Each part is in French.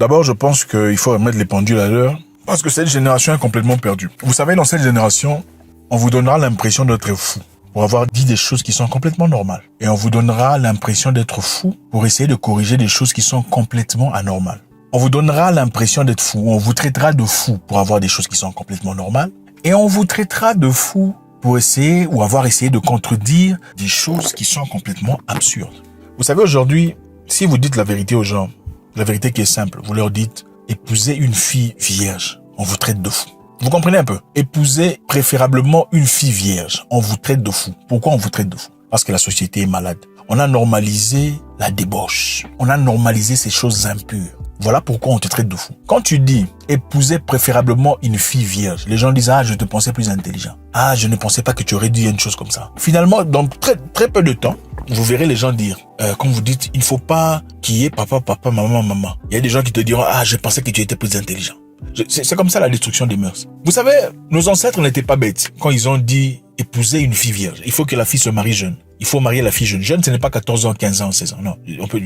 D'abord, je pense qu'il faut remettre les pendules à l'heure parce que cette génération est complètement perdue. Vous savez, dans cette génération, on vous donnera l'impression d'être fou pour avoir dit des choses qui sont complètement normales. Et on vous donnera l'impression d'être fou pour essayer de corriger des choses qui sont complètement anormales. On vous donnera l'impression d'être fou, on vous traitera de fou pour avoir des choses qui sont complètement normales. Et on vous traitera de fou pour essayer ou avoir essayé de contredire des choses qui sont complètement absurdes. Vous savez, aujourd'hui, si vous dites la vérité aux gens, la vérité qui est simple, vous leur dites « épousez une fille vierge », on vous traite de fou. Vous comprenez un peu? Épousez préférablement une fille vierge, on vous traite de fou. Pourquoi on vous traite de fou? Parce que la société est malade. On a normalisé la débauche. On a normalisé ces choses impures. Voilà pourquoi on te traite de fou. Quand tu dis « épousez préférablement une fille vierge », les gens disent « ah, je te pensais plus intelligent. Ah, je ne pensais pas que tu aurais dit une chose comme ça. » Finalement, dans très peu de temps, vous verrez les gens dire, quand vous dites « il ne faut pas qu'il y ait papa, maman ». Il y a des gens qui te diront « ah, je pensais que tu étais plus intelligent. » C'est comme ça la destruction des mœurs. Vous savez, nos ancêtres n'étaient pas bêtes quand ils ont dit « épouser une fille vierge ». Il faut que la fille se marie jeune. Il faut marier la fille jeune. Jeune, ce n'est pas 14 ans, 15 ans, 16 ans. Non,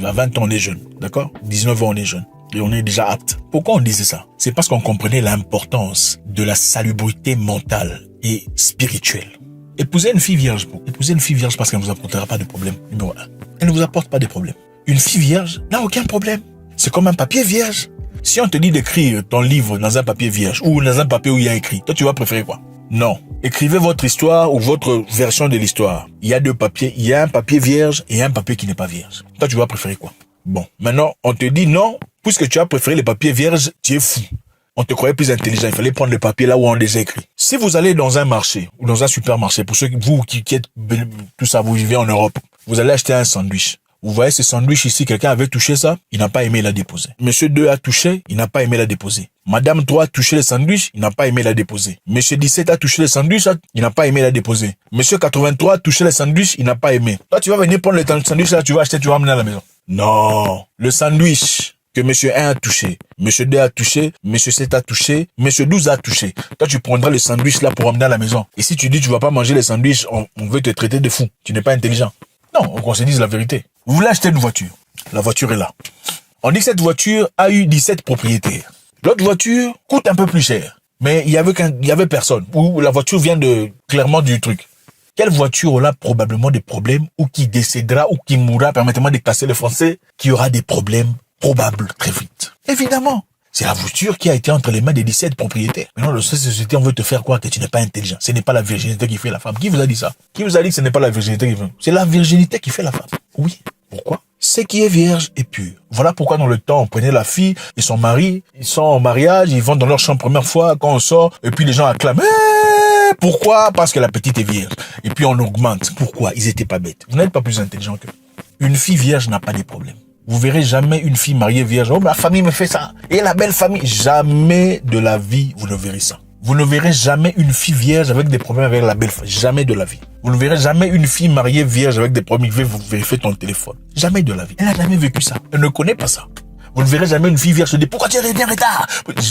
à 20 ans, on est jeune. D'accord? 19 ans, on est jeune. Et on est déjà apte. Pourquoi on disait ça? C'est parce qu'on comprenait l'importance de la salubrité mentale et spirituelle. Épouser une fille vierge. Épouser une fille vierge parce qu'elle ne vous apportera pas de problème. Numéro 1. Elle ne vous apporte pas de problème. Une fille vierge n'a aucun problème. C'est comme un papier vierge. Si on te dit d'écrire ton livre dans un papier vierge ou dans un papier où il y a écrit, toi tu vas préférer quoi? Non. Écrivez votre histoire ou votre version de l'histoire. Il y a deux papiers. Il y a un papier vierge et un papier qui n'est pas vierge. Toi tu vas préférer quoi? Bon. Maintenant, on te dit non, puisque tu as préféré les papiers vierges, tu es fou. On te croyait plus intelligent. Il fallait prendre les papiers là où on les a écrits. Si vous allez dans un marché ou dans un supermarché, pour ceux vous qui êtes tout ça, vous vivez en Europe, vous allez acheter un sandwich. Vous voyez ce sandwich ici, quelqu'un avait touché ça, il n'a pas aimé la déposer. Monsieur 2 a touché, il n'a pas aimé la déposer. Madame 3 a touché le sandwich, il n'a pas aimé la déposer. Monsieur 17 a touché le sandwich, il n'a pas aimé la déposer. Monsieur 83 a touché le sandwich, il n'a pas aimé. Toi, tu vas venir prendre le sandwich là, tu vas acheter, tu vas amener à la maison. Non. Le sandwich que monsieur 1 a touché, monsieur 2 a touché, monsieur 7 a touché, monsieur 12 a touché. Toi, tu prendras le sandwich là pour amener à la maison. Et si tu dis tu vas pas manger les sandwichs, on veut te traiter de fou. Tu n'es pas intelligent. Non, on se dise la vérité. Vous voulez acheter une voiture. La voiture est là. On dit que cette voiture a eu 17 propriétaires. L'autre voiture coûte un peu plus cher. Mais il y avait personne. Ou la voiture vient clairement du truc. Quelle voiture aura probablement des problèmes ou qui décédera ou qui mourra, permettez-moi de casser le français, qui aura des problèmes probables très vite? Évidemment. C'est la voiture qui a été entre les mains des 17 propriétaires. Maintenant, dans cette société, on veut te faire croire que tu n'es pas intelligent. Ce n'est pas la virginité qui fait la femme. Qui vous a dit ça? Qui vous a dit que ce n'est pas la virginité qui fait? C'est la virginité qui fait la femme. Oui. Pourquoi? Ce qui est vierge est pur. Voilà pourquoi dans le temps, on prenait la fille et son mari, ils sont en mariage, ils vont dans leur chambre première fois, quand on sort, et puis les gens acclament. Pourquoi? Parce que la petite est vierge. Et puis on augmente. Pourquoi? Ils étaient pas bêtes. Vous n'êtes pas plus intelligent qu'eux. Une fille vierge n'a pas de problème. Vous verrez jamais une fille mariée vierge. Oh, ma famille me fait ça. Et la belle famille. Jamais de la vie, vous ne verrez ça. Vous ne verrez jamais une fille vierge avec des problèmes avec la belle famille. Jamais de la vie. Vous ne verrez jamais une fille mariée vierge avec des problèmes. Vous vérifiez ton téléphone. Jamais de la vie. Elle n'a jamais vécu ça. Elle ne connaît pas ça. Vous ne verrez jamais une fille vierge se dire pourquoi tu es bien en retard.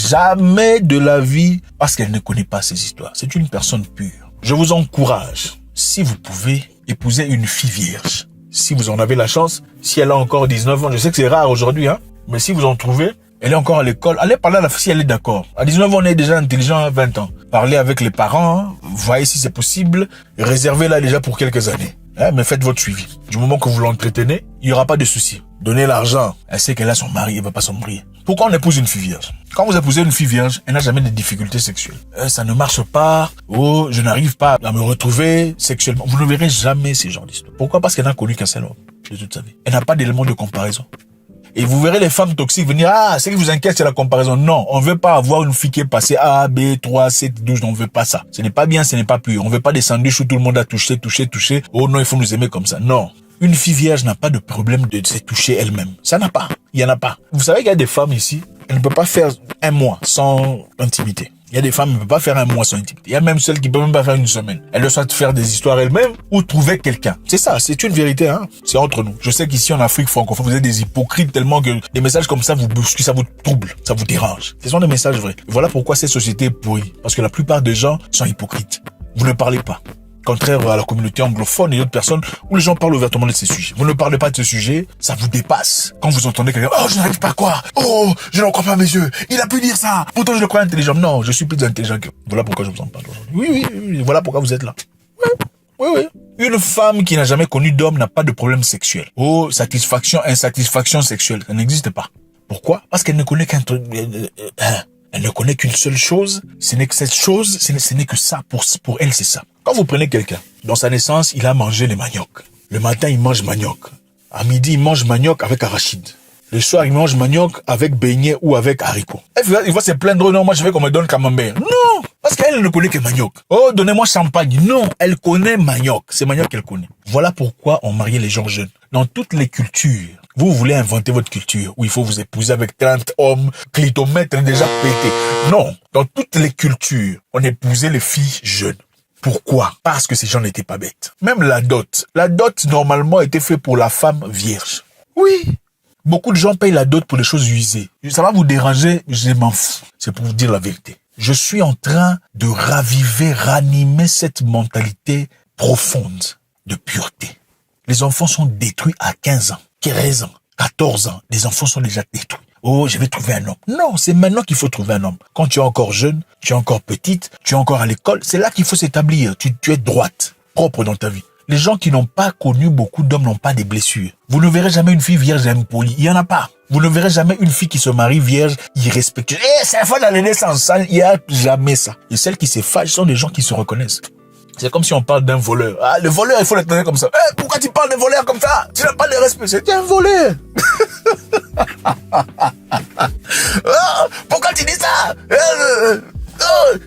Jamais de la vie parce qu'elle ne connaît pas ces histoires. C'est une personne pure. Je vous encourage, si vous pouvez, épouser une fille vierge. Si vous en avez la chance, si elle a encore 19 ans, je sais que c'est rare aujourd'hui, mais si vous en trouvez, elle est encore à l'école, allez parler à la fille si elle est d'accord. À 19 ans, on est déjà intelligent à 20 ans. Parlez avec les parents, voyez si c'est possible, réservez-la déjà pour quelques années. Mais faites votre suivi. Du moment que vous l'entretenez, il n'y aura pas de souci. Donnez l'argent. Elle sait qu'elle a son mari, elle va pas s'embrouiller. Pourquoi on épouse une fille vierge? Quand vous épousez une fille vierge, elle n'a jamais de difficultés sexuelles. Ça ne marche pas. Oh, je n'arrive pas à me retrouver sexuellement. Vous ne verrez jamais ces genres d'histoires. Pourquoi? Parce qu'elle n'a connu qu'un seul homme de toute sa vie. Elle n'a pas d'élément de comparaison. Et vous verrez les femmes toxiques venir, ce qui vous inquiète, c'est la comparaison. Non, on veut pas avoir une fille qui est passée A, B, 3, 7, 12, on veut pas ça. Ce n'est pas bien, ce n'est pas pur. On veut pas des sandwichs où tout le monde a touché. Oh non, il faut nous aimer comme ça. Non. Une fille vierge n'a pas de problème de se toucher elle-même. Ça n'a pas. Il y en a pas. Vous savez qu'il y a des femmes ici, elles ne peuvent pas faire un mois sans intimité. Il y a des femmes qui ne peuvent pas faire un mois sans intimité. Il y a même celles qui ne peuvent même pas faire une semaine. Elles doivent soit faire des histoires elles-mêmes ou trouver quelqu'un. C'est ça, c'est une vérité, C'est entre nous. Je sais qu'ici en Afrique francophone, vous êtes des hypocrites tellement que des messages comme ça vous bousculent, ça vous trouble, ça vous dérange. Ce sont des messages vrais. Voilà pourquoi cette société est pourrie. Parce que la plupart des gens sont hypocrites. Vous ne parlez pas. contraire à la communauté anglophone et d'autres personnes où les gens parlent ouvertement de ces sujets. Vous ne parlez pas de ce sujet, ça vous dépasse. Quand vous entendez quelqu'un, oh, je n'arrive pas à croire, oh, je n'en crois pas à mes yeux, il a pu dire ça, pourtant je le crois intelligent. Non, je suis plus intelligent que... Voilà pourquoi je vous en parle aujourd'hui. Oui, voilà pourquoi vous êtes là. Oui. Une femme qui n'a jamais connu d'homme n'a pas de problème sexuel. Oh, satisfaction, insatisfaction sexuelle, ça n'existe pas. Pourquoi? Parce qu'elle ne connaît qu'un truc... Elle ne connaît qu'une seule chose, ce n'est que cette chose, ce n'est que ça, pour elle c'est ça. Quand vous prenez quelqu'un, dans sa naissance, il a mangé des maniocs. Le matin, il mange manioc. À midi, il mange manioc avec arachide. Le soir, il mange manioc avec beignet ou avec haricot. Il va se plaindre, non, moi je veux qu'on me donne camembert. Non, parce qu'elle ne connaît que manioc. Oh, donnez-moi champagne. Non, elle connaît manioc. C'est manioc qu'elle connaît. Voilà pourquoi on mariait les gens jeunes. Dans toutes les cultures, vous voulez inventer votre culture où il faut vous épouser avec 30 hommes, clitomètre déjà pété. Non, dans toutes les cultures, on épousait les filles jeunes. Pourquoi? Parce que ces gens n'étaient pas bêtes. Même la dot. La dot, normalement, était faite pour la femme vierge. Oui. Beaucoup de gens payent la dot pour des choses usées. Ça va vous déranger, je m'en fous. C'est pour vous dire la vérité. Je suis en train de ranimer cette mentalité profonde de pureté. Les enfants sont détruits à 15 ans, 13 ans, 14 ans. Les enfants sont déjà détruits. Oh, je vais trouver un homme. Non, c'est maintenant qu'il faut trouver un homme. Quand tu es encore jeune, tu es encore petite, tu es encore à l'école, c'est là qu'il faut s'établir. Tu es droite, propre dans ta vie. Les gens qui n'ont pas connu beaucoup d'hommes n'ont pas des blessures. Vous ne verrez jamais une fille vierge impolie. Il n'y en a pas. Vous ne verrez jamais une fille qui se marie vierge, irrespectueuse. C'est la fois dans les naissances. Il n'y a jamais ça. Et celles qui se fâchent sont des gens qui se reconnaissent. C'est comme si on parle d'un voleur. Ah, le voleur, il faut le tenir comme ça. Pourquoi tu parles d'un voleur comme ça? Tu n'as pas de respect. C'est un voleur. Pourquoi tu dis ça?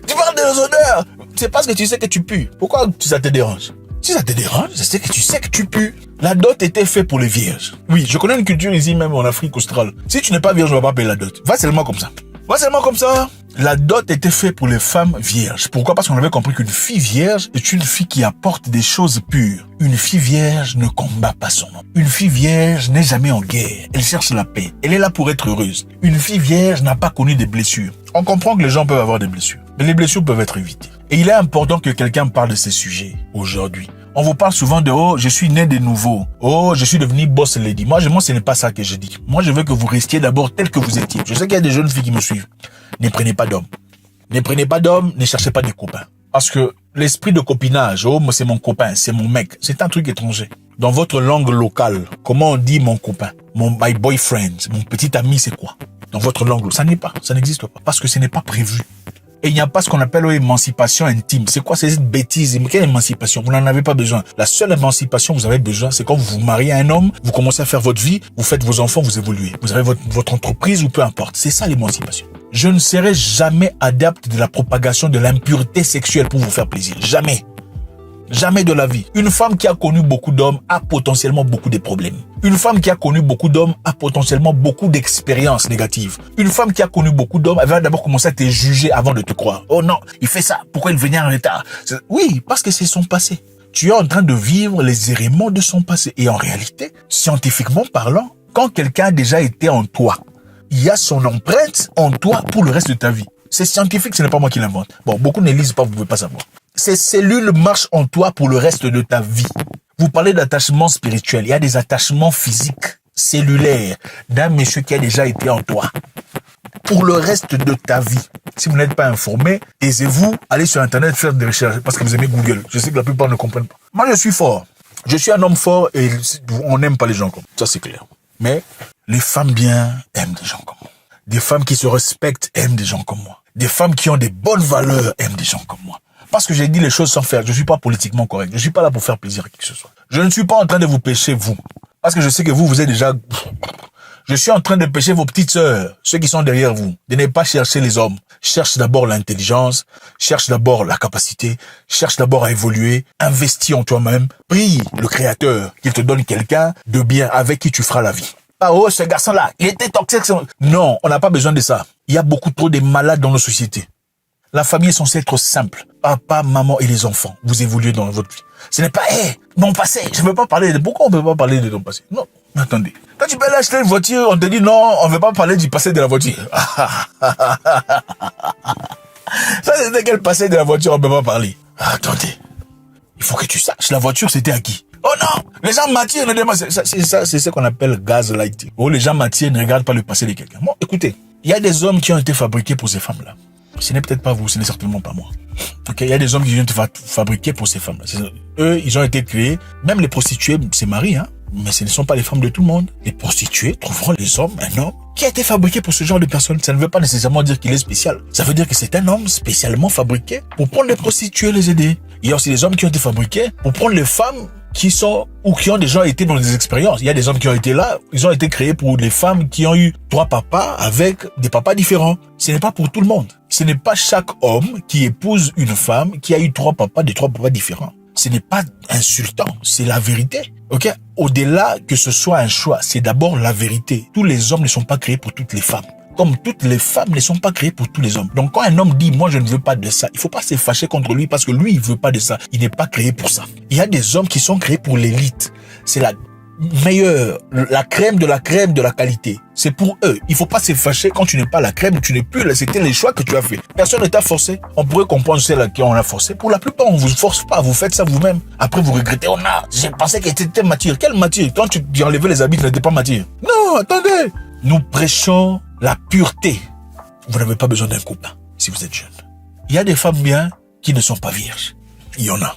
Tu parles de l'odeur. C'est parce que tu sais que tu pues. Pourquoi ça te dérange? Si ça te dérange, c'est que tu sais que tu pues. La dot était faite pour les vierges. Oui, je connais une culture ici même en Afrique australe. Si tu n'es pas vierge, on va pas payer la dot. Va seulement comme ça. Va seulement comme ça. La dot était faite pour les femmes vierges. Pourquoi? Parce qu'on avait compris qu'une fille vierge est une fille qui apporte des choses pures. Une fille vierge ne combat pas son homme. Une fille vierge n'est jamais en guerre. Elle cherche la paix. Elle est là pour être heureuse. Une fille vierge n'a pas connu des blessures. On comprend que les gens peuvent avoir des blessures. Mais les blessures peuvent être évitées. Et il est important que quelqu'un parle de ces sujets aujourd'hui. On vous parle souvent de « Oh, je suis né de nouveau. Oh, je suis devenu boss lady. » Moi, ce n'est pas ça que je dis. Moi, je veux que vous restiez d'abord tel que vous étiez. Je sais qu'il y a des jeunes filles qui me suivent. Ne prenez pas d'hommes. Ne prenez pas d'hommes, ne cherchez pas des copains. Parce que l'esprit de copinage, oh, c'est mon copain, c'est mon mec, c'est un truc étranger. Dans votre langue locale, comment on dit mon copain? My boyfriend, mon petit ami, c'est quoi? Dans votre langue, ça n'est pas, ça n'existe pas. Parce que ce n'est pas prévu. Et il n'y a pas ce qu'on appelle émancipation intime. C'est quoi cette bêtise? Quelle émancipation? Vous n'en avez pas besoin. La seule émancipation que vous avez besoin, c'est quand vous vous mariez à un homme, vous commencez à faire votre vie, vous faites vos enfants, vous évoluez. Vous avez votre entreprise ou peu importe. C'est ça l'émancipation. Je ne serai jamais adepte de la propagation de l'impureté sexuelle pour vous faire plaisir. Jamais. Jamais de la vie. Une femme qui a connu beaucoup d'hommes a potentiellement beaucoup de problèmes. Une femme qui a connu beaucoup d'hommes a potentiellement beaucoup d'expériences négatives. Une femme qui a connu beaucoup d'hommes, elle va d'abord commencer à te juger avant de te croire. Oh non, il fait ça. Pourquoi il venait en retard? Oui, parce que c'est son passé. Tu es en train de vivre les éléments de son passé. Et en réalité, scientifiquement parlant, quand quelqu'un a déjà été en toi, il y a son empreinte en toi pour le reste de ta vie. C'est scientifique, ce n'est pas moi qui l'invente. Bon, beaucoup ne lisent pas, vous ne pouvez pas savoir. Ces cellules marchent en toi pour le reste de ta vie. Vous parlez d'attachement spirituel. Il y a des attachements physiques, cellulaires, d'un monsieur qui a déjà été en toi. Pour le reste de ta vie. Si vous n'êtes pas informé, taisez-vous, allez sur Internet faire des recherches parce que vous aimez Google. Je sais que la plupart ne comprennent pas. Moi, je suis fort. Je suis un homme fort et on n'aime pas les gens comme ça, c'est clair. Mais les femmes bien aiment des gens comme moi. Des femmes qui se respectent aiment des gens comme moi. Des femmes qui ont des bonnes valeurs aiment des gens comme moi. Parce que j'ai dit les choses sans faire. Je ne suis pas politiquement correct. Je ne suis pas là pour faire plaisir à qui que ce soit. Je ne suis pas en train de vous pêcher, vous. Parce que je sais que vous êtes déjà... Je suis en train de pêcher vos petites sœurs, ceux qui sont derrière vous. De ne pas chercher les hommes. Cherche d'abord l'intelligence, cherche d'abord la capacité, cherche d'abord à évoluer, investis en toi-même, prie le Créateur qu'il te donne quelqu'un de bien avec qui tu feras la vie. Ah oh, ce garçon-là, il était toxique. Non, on n'a pas besoin de ça. Il y a beaucoup trop de malades dans nos sociétés. La famille est censée être simple. Papa, maman et les enfants. Vous évoluez dans votre vie. Ce n'est pas, mon passé. Je ne veux pas parler de... Pourquoi on ne peut pas parler de ton passé? Non, mais attendez. Quand tu peux acheter une voiture, on te dit non, on ne veut pas parler du passé de la voiture. Ça, c'est de quel passé de la voiture on ne peut pas parler? Attendez. Il faut que tu saches, la voiture, c'était à qui? Oh non, les gens m'attirent, c'est ce qu'on appelle gaslighting. Oh, les gens m'attirent, ne regardent pas le passé de quelqu'un. Bon, écoutez, il y a des hommes qui ont été fabriqués pour ces femmes-là. Ce n'est peut-être pas vous, ce n'est certainement pas moi. Ok, il y a des hommes qui viennent te fabriquer pour ces femmes-là. Eux, ils ont été créés. Même les prostituées, c'est Marie, hein. Mais ce ne sont pas les femmes de tout le monde. Les prostituées trouveront les hommes, un homme qui a été fabriqué pour ce genre de personnes. Ça ne veut pas nécessairement dire qu'il est spécial. Ça veut dire que c'est un homme spécialement fabriqué pour prendre les prostituées, les aider. Il y a aussi des hommes qui ont été fabriqués pour prendre les femmes qui sont ou qui ont déjà été dans des expériences. Il y a des hommes qui ont été là, ils ont été créés pour les femmes qui ont eu 3 papas avec des papas différents. Ce n'est pas pour tout le monde. Ce n'est pas chaque homme qui épouse une femme qui a eu 3 papas, des 3 papas différents. Ce n'est pas insultant, c'est la vérité. Ok? Au-delà que ce soit un choix, c'est d'abord la vérité. Tous les hommes ne sont pas créés pour toutes les femmes. Comme toutes les femmes ne sont pas créées pour tous les hommes. Donc quand un homme dit « moi je ne veux pas de ça », il faut pas se fâcher contre lui parce que lui il veut pas de ça. Il n'est pas créé pour ça. Il y a des hommes qui sont créés pour l'élite. C'est la meilleure, la crème de la qualité. C'est pour eux. Il faut pas se fâcher quand tu n'es pas la crème, tu n'es plus là. C'était les choix que tu as fait. Personne ne t'a forcé. On pourrait comprendre celle à qui on a forcé. Pour la plupart, on vous force pas. Vous faites ça vous-même. Après, vous regrettez. Oh non, j'ai pensé qu'elle était mature. Quelle mature? Quand tu enlevais les habits, tu n'étais pas mature. Non, attendez. Nous prêchons la pureté. Vous n'avez pas besoin d'un copain si vous êtes jeune. Il y a des femmes bien qui ne sont pas vierges. Il y en a.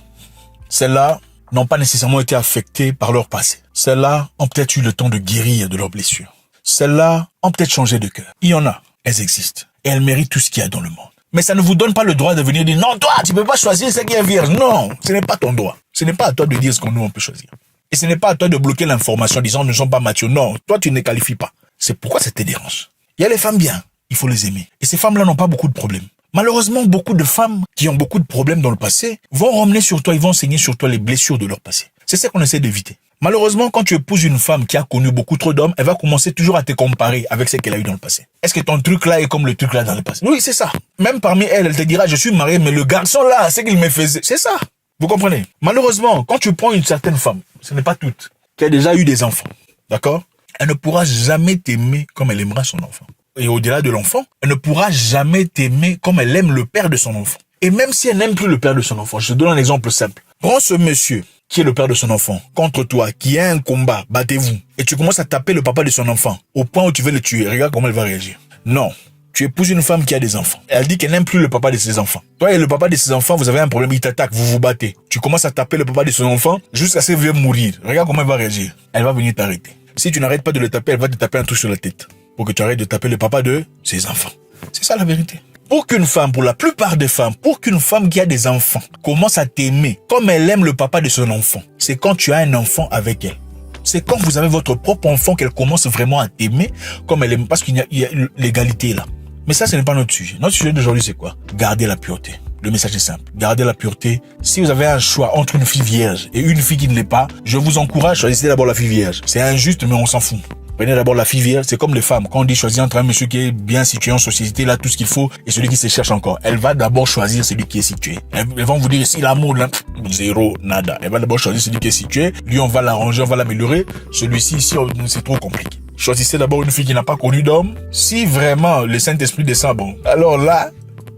Celles-là n'ont pas nécessairement été affectées par leur passé. Celles-là ont peut-être eu le temps de guérir de leurs blessures. Celles-là ont peut-être changé de cœur. Il y en a. Elles existent. Et elles méritent tout ce qu'il y a dans le monde. Mais ça ne vous donne pas le droit de venir dire « Non, toi, tu ne peux pas choisir ce qui est vierge. » Non, ce n'est pas ton droit. Ce n'est pas à toi de dire ce qu'on nous on peut choisir. Et ce n'est pas à toi de bloquer l'information en disant « Nous ne sommes pas matures. » Non, toi, tu ne qualifies pas. C'est pourquoi ça te dérange. Il y a les femmes bien. Il faut les aimer. Et ces femmes-là n'ont pas beaucoup de problèmes. Malheureusement, beaucoup de femmes qui ont beaucoup de problèmes dans le passé vont ramener sur toi, ils vont enseigner sur toi les blessures de leur passé. C'est ça qu'on essaie d'éviter. Malheureusement, quand tu épouses une femme qui a connu beaucoup trop d'hommes, elle va commencer toujours à te comparer avec ce qu'elle a eu dans le passé. Est-ce que ton truc là est comme le truc là dans le passé? Oui, c'est ça. Même parmi elles, elle te dira, je suis mariée, mais le garçon là, c'est qu'il me faisait. C'est ça. Vous comprenez? Malheureusement, quand tu prends une certaine femme, ce n'est pas toute, qui a déjà eu des enfants, d'accord? Elle ne pourra jamais t'aimer comme elle aimera son enfant. Et au-delà de l'enfant, elle ne pourra jamais t'aimer comme elle aime le père de son enfant. Et même si elle n'aime plus le père de son enfant, je te donne un exemple simple. Prends ce monsieur qui est le père de son enfant contre toi, qui a un combat, battez-vous, et tu commences à taper le papa de son enfant au point où tu veux le tuer. Regarde comment elle va réagir. Non. Tu épouses une femme qui a des enfants. Elle dit qu'elle n'aime plus le papa de ses enfants. Toi et le papa de ses enfants, vous avez un problème, il t'attaque, vous vous battez. Tu commences à taper le papa de son enfant jusqu'à ce qu'il veuille mourir. Regarde comment elle va réagir. Elle va venir t'arrêter. Si tu n'arrêtes pas de le taper, elle va te taper un truc sur la tête. Pour que tu arrêtes de taper le papa de ses enfants. C'est ça la vérité. Pour qu'une femme, pour la plupart des femmes, pour qu'une femme qui a des enfants commence à t'aimer comme elle aime le papa de son enfant, c'est quand tu as un enfant avec elle. C'est quand vous avez votre propre enfant qu'elle commence vraiment à t'aimer comme elle aime, parce qu'il y a l'égalité là. Mais ça, ce n'est pas notre sujet. Notre sujet d'aujourd'hui, c'est quoi? Garder la pureté. Le message est simple. Gardez la pureté. Si vous avez un choix entre une fille vierge et une fille qui ne l'est pas, je vous encourage, choisissez d'abord la fille vierge. C'est injuste, mais on s'en fout. Prenez d'abord la fille vierge. C'est comme les femmes. Quand on dit choisir entre un monsieur qui est bien situé en société, là, tout ce qu'il faut, et celui qui se cherche encore. Elle va d'abord choisir celui qui est situé. Elles vont vous dire, si l'amour, là, zéro, nada. Elle va d'abord choisir celui qui est situé. Lui, on va l'arranger, on va l'améliorer. Celui-ci, ici, c'est trop compliqué. Choisissez d'abord une fille qui n'a pas connu d'homme. Si vraiment le Saint-Esprit descend, bon, alors là,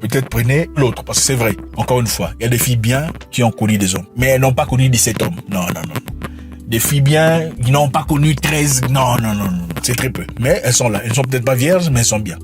peut-être prenez l'autre, parce que c'est vrai. Encore une fois, il y a des filles bien qui ont connu des hommes. Mais elles n'ont pas connu 17 hommes. Non. Des filles bien qui n'ont pas connu 13. Non. C'est très peu. Mais elles sont là. Elles ne sont peut-être pas vierges, mais elles sont bien.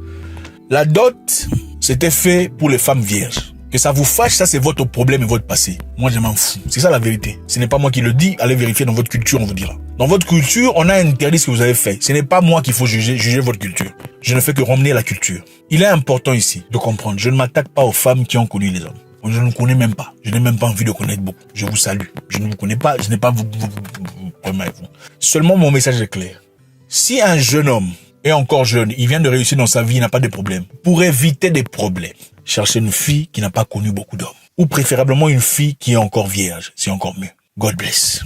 La dot, c'était fait pour les femmes vierges. Que ça vous fâche, ça c'est votre problème et votre passé. Moi, je m'en fous. C'est ça la vérité. Ce n'est pas moi qui le dis. Allez vérifier dans votre culture, on vous dira. Dans votre culture, on a interdit ce que vous avez fait. Ce n'est pas moi qu'il faut juger votre culture. Je ne fais que ramener la culture. Il est important ici de comprendre. Je ne m'attaque pas aux femmes qui ont connu les hommes. Je ne vous connais même pas. Je n'ai même pas envie de connaître beaucoup. Je vous salue. Je ne vous connais pas. Je n'ai pas vous problème avec vous. Seulement mon message est clair. Si un jeune homme est encore jeune, il vient de réussir dans sa vie, il n'a pas de problème. Pour éviter des problèmes, cherchez une fille qui n'a pas connu beaucoup d'hommes. Ou préférablement une fille qui est encore vierge. C'est encore mieux. God bless.